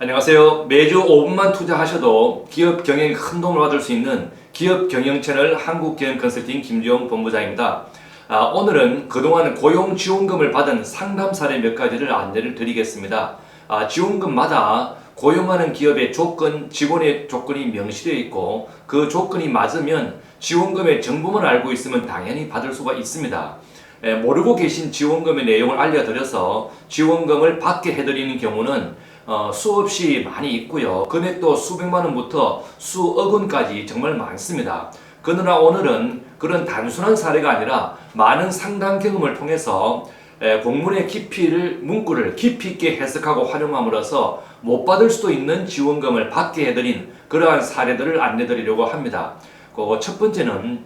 안녕하세요. 매주 5분만 투자하셔도 기업 경영에 큰 도움을 받을 수 있는 기업 경영 채널 한국경영 컨설팅 김지용 본부장입니다. 오늘은 그동안 고용지원금을 받은 상담 사례 몇 가지를 안내를 드리겠습니다. 지원금마다 고용하는 기업의 조건, 직원의 조건이 명시되어 있고 그 조건이 맞으면 지원금의 정보만 알고 있으면 당연히 받을 수가 있습니다. 모르고 계신 지원금의 내용을 알려드려서 지원금을 받게 해드리는 경우는 수없이 많이 있고요. 금액도 수백만 원부터 수억 원까지 정말 많습니다. 그러나 오늘은 그런 단순한 사례가 아니라 많은 상담 경험을 통해서 공문의 문구를 깊이 있게 해석하고 활용함으로써 못 받을 수도 있는 지원금을 받게 해드린 그러한 사례들을 안내드리려고 합니다. 첫 번째는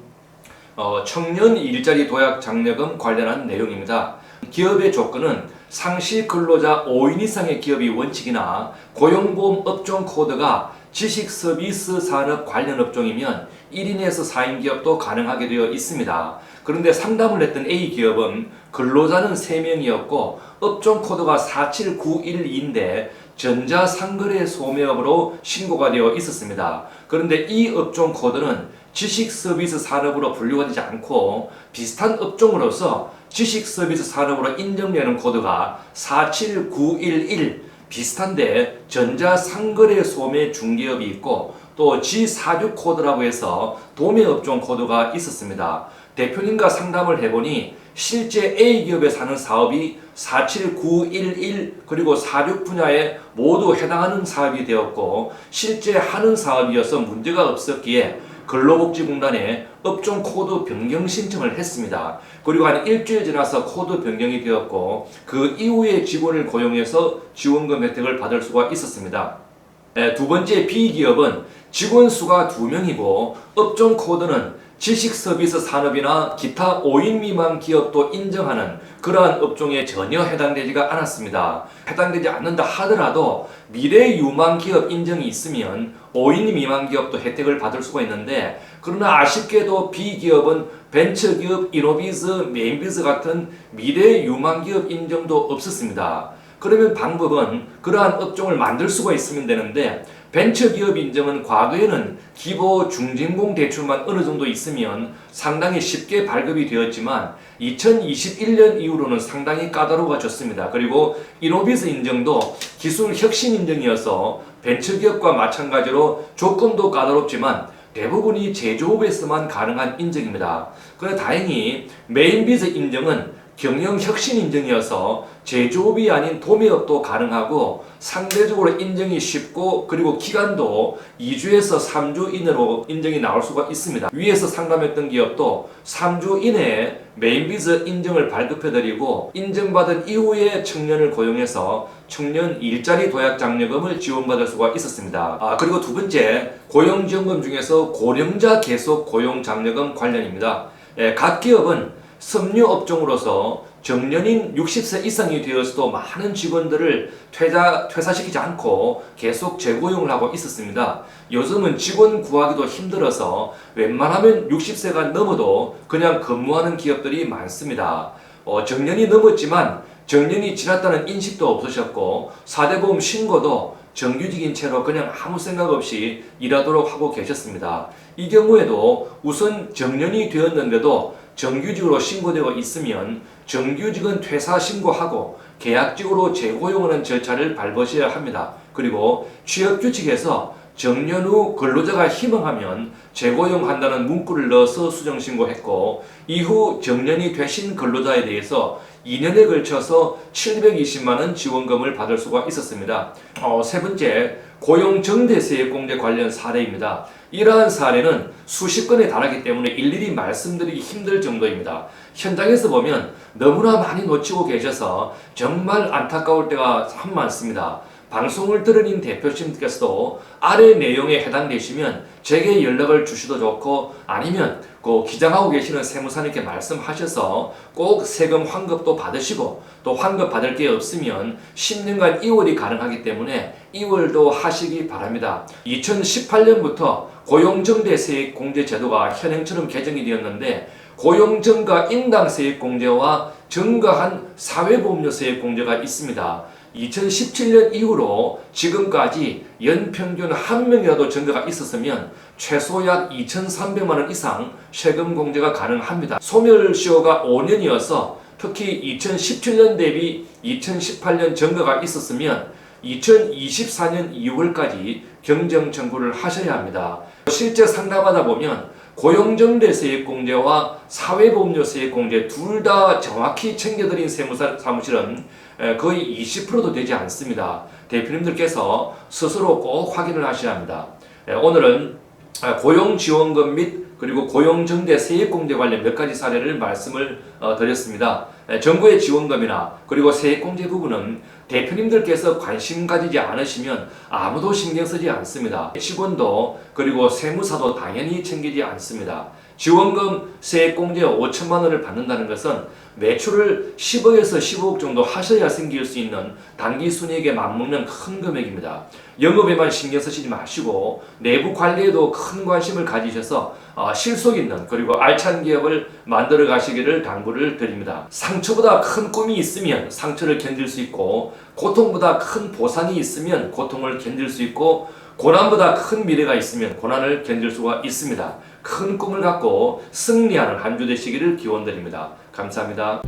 청년 일자리 도약 장려금 관련한 내용입니다. 기업의 조건은 상시 근로자 5인 이상의 기업이 원칙이나 고용보험 업종 코드가 지식서비스 산업 관련 업종이면 1인에서 4인 기업도 가능하게 되어 있습니다. 그런데 상담을 했던 A 기업은 근로자는 3명이었고 업종 코드가 47912인데 전자상거래 소매업으로 신고가 되어 있었습니다. 그런데 이 업종 코드는 지식서비스 산업으로 분류가 되지 않고 비슷한 업종으로서 지식서비스 산업으로 인정되는 코드가 47911 비슷한데 전자상거래 소매 중개업이 있고 또 G46 코드라고 해서 도매업종 코드가 있었습니다. 대표님과 상담을 해보니 실제 A기업에 사는 사업이 47911 그리고 46 분야에 모두 해당하는 사업이 되었고 실제 하는 사업이어서 문제가 없었기에 근로복지공단에 업종 코드 변경 신청을 했습니다. 그리고 한 일주일 지나서 코드 변경이 되었고 그 이후에 직원을 고용해서 지원금 혜택을 받을 수가 있었습니다. 두 번째 B기업은 직원 수가 2명이고 업종 코드는 지식서비스 산업이나 기타 5인 미만 기업도 인정하는 그러한 업종에 전혀 해당되지가 않았습니다. 해당되지 않는다 하더라도 미래 유망 기업 인정이 있으면 5인 미만 기업도 혜택을 받을 수가 있는데 그러나 아쉽게도 B기업은 벤처기업, 이노비즈, 메인비즈 같은 미래 유망 기업 인정도 없었습니다. 그러면 방법은 그러한 업종을 만들 수가 있으면 되는데 벤처기업 인정은 과거에는 기보 중진공 대출만 어느 정도 있으면 상당히 쉽게 발급이 되었지만 2021년 이후로는 상당히 까다로워졌습니다. 그리고 이노비즈 인정도 기술 혁신 인정이어서 벤처기업과 마찬가지로 조건도 까다롭지만 대부분이 제조업에서만 가능한 인정입니다. 그러나 다행히 메인비즈 인정은 경영혁신 인정이어서 제조업이 아닌 도매업도 가능하고 상대적으로 인정이 쉽고 그리고 기간도 2주에서 3주 이내로 인정이 나올 수가 있습니다. 위에서 상담했던 기업도 3주 이내에 메인비즈 인정을 발급해드리고 인정받은 이후에 청년을 고용해서 청년 일자리 도약 장려금을 지원받을 수가 있었습니다. 그리고 두 번째 고용지원금 중에서 고령자 계속 고용 장려금 관련입니다. 각 기업은 섬유업종으로서 정년인 60세 이상이 되어서도 많은 직원들을 퇴사시키지 않고 계속 재고용을 하고 있었습니다. 요즘은 직원 구하기도 힘들어서 웬만하면 60세가 넘어도 그냥 근무하는 기업들이 많습니다. 정년이 넘었지만 정년이 지났다는 인식도 없으셨고 4대 보험 신고도 정규직인 채로 그냥 아무 생각 없이 일하도록 하고 계셨습니다. 이 경우에도 우선 정년이 되었는데도 정규직으로 신고되어 있으면 정규직은 퇴사 신고하고 계약직으로 재고용하는 절차를 밟으셔야 합니다. 그리고 취업규칙에서 정년 후 근로자가 희망하면 재고용한다는 문구를 넣어서 수정신고했고 이후 정년이 되신 근로자에 대해서 2년에 걸쳐서 720만원 지원금을 받을 수가 있었습니다. 세 번째, 고용정대세액공제 관련 사례입니다. 이러한 사례는 수십 건에 달하기 때문에 일일이 말씀드리기 힘들 정도입니다. 현장에서 보면 너무나 많이 놓치고 계셔서 정말 안타까울 때가 참 많습니다. 방송을 들으신 대표님께서도 아래 내용에 해당되시면 제게 연락을 주셔도 좋고 아니면 기장하고 계시는 세무사님께 말씀하셔서 꼭 세금 환급도 받으시고 또 환급 받을 게 없으면 10년간 이월이 가능하기 때문에 이월도 하시기 바랍니다. 2018년부터 고용정대세액공제 제도가 현행처럼 개정이 되었는데 고용정가 인당세액공제와 정가한 사회보험료세액공제가 있습니다. 2017년 이후로 지금까지 연평균 한 명이라도 증가가 있었으면 최소 약 2,300만 원 이상 세금 공제가 가능합니다. 소멸시효가 5년이어서 특히 2017년 대비 2018년 증가가 있었으면 2024년 2월까지 경정 청구를 하셔야 합니다. 실제 상담하다 보면 고용정대 세액공제와 사회보험료 세액공제 둘 다 정확히 챙겨드린 세무사무실은 거의 20%도 되지 않습니다. 대표님들께서 스스로 꼭 확인을 하셔야 합니다. 오늘은 고용지원금 및 그리고 고용정대 세액공제 관련 몇 가지 사례를 말씀을 드렸습니다. 정부의 지원금이나 그리고 세액공제 부분은 대표님들께서 관심 가지지 않으시면 아무도 신경 쓰지 않습니다. 직원도 그리고 세무사도 당연히 챙기지 않습니다. 지원금 세액공제 5천만 원을 받는다는 것은 매출을 10억에서 15억 정도 하셔야 생길 수 있는 단기 순이익에 맞먹는 큰 금액입니다. 영업에만 신경 쓰시지 마시고 내부 관리에도 큰 관심을 가지셔서 실속 있는 그리고 알찬 기업을 만들어 가시기를 당부를 드립니다. 상처보다 큰 꿈이 있으면 상처를 견딜 수 있고, 고통보다 큰 보상이 있으면 고통을 견딜 수 있고, 고난보다 큰 미래가 있으면 고난을 견딜 수가 있습니다. 큰 꿈을 갖고 승리하는 한 주 되시기를 기원드립니다. 감사합니다.